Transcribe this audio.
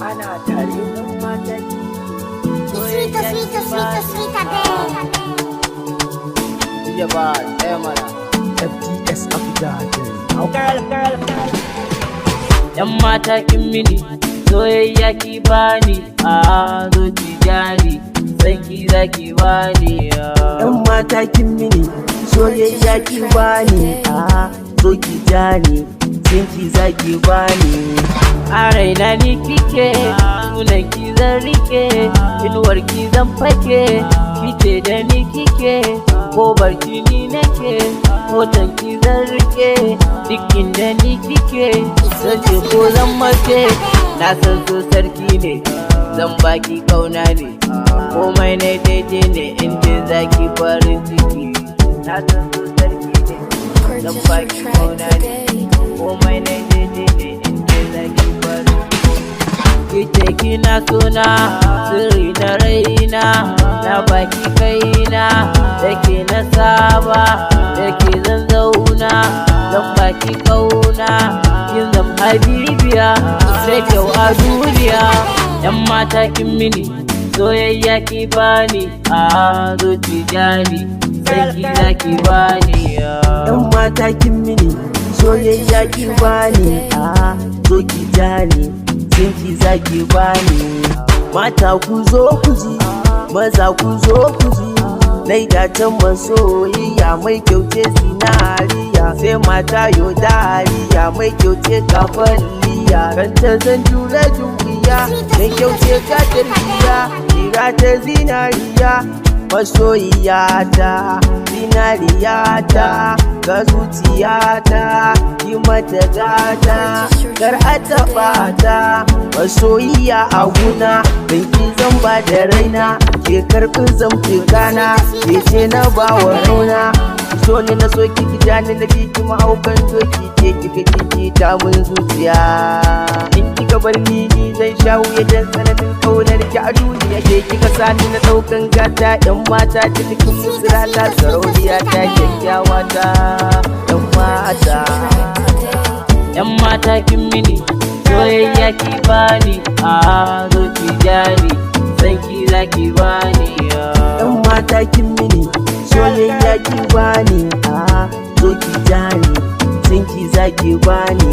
Ana tare ɗan mata FTS Africa. Yan mata kin mini soyayya ki bani a zo ki jani sanki zaki bani Yan mata kin mini soyayya ki bani a zo ki jani sanki zaki bani. a raina ni kike sunan ki zan rike inuwar ki zan fake kice da ni kike ko barci ni nake hoton ki zan rike duk inda ni kike zan ce ko zan mace na san so sarki ne zan baki kauna ne komai na daidai ne inda zaki farin ciki na san so sarki ne zan baki kauna ne komai na daidai ne inda zaki farin ciki kice kina sona sirri na raina na baki kaina dake na saba dake zan zauna zan baki kauna kin zam habibiya sai kyau a duniya yan mata kin mini soyayya ki bani a zuci jani sai ki zaki bani Yan mata kin mini soyayya ki bani a zo ki jani sanki zaki bani. Mata ku zo ku ji maza ku zo ku ji laida ta masoyiya mai kyauce zinariya sai mata yo dariya mai kyauce kafalliya kan ta zan jure juriya mai kyauce ka tarbiya jira ta zinariya masoyiya ta zinariya ta ga zuciya ta yi mata gata kar a taɓa ta masoyiya a guna bai ki zan ba da raina ke karɓi zamfi gana ke ce na ba wa rauna so ne na so ki ja ni na bi ki mahaukan doki ke kika kiki ta mun zuciya in kika bar ni zan sha wuya dan sanadin kaunar ki a duniya ke kika sani na ɗaukan gata yan mata ta cikin musira ta sarauniya ta kyakkyawa ta yan mata. yan mata kin mini soyayya ki bani a zo ki jani sanki zaki bani Yan mata kin mini soyayya ki bani a zo ki jani sanki zaki bani.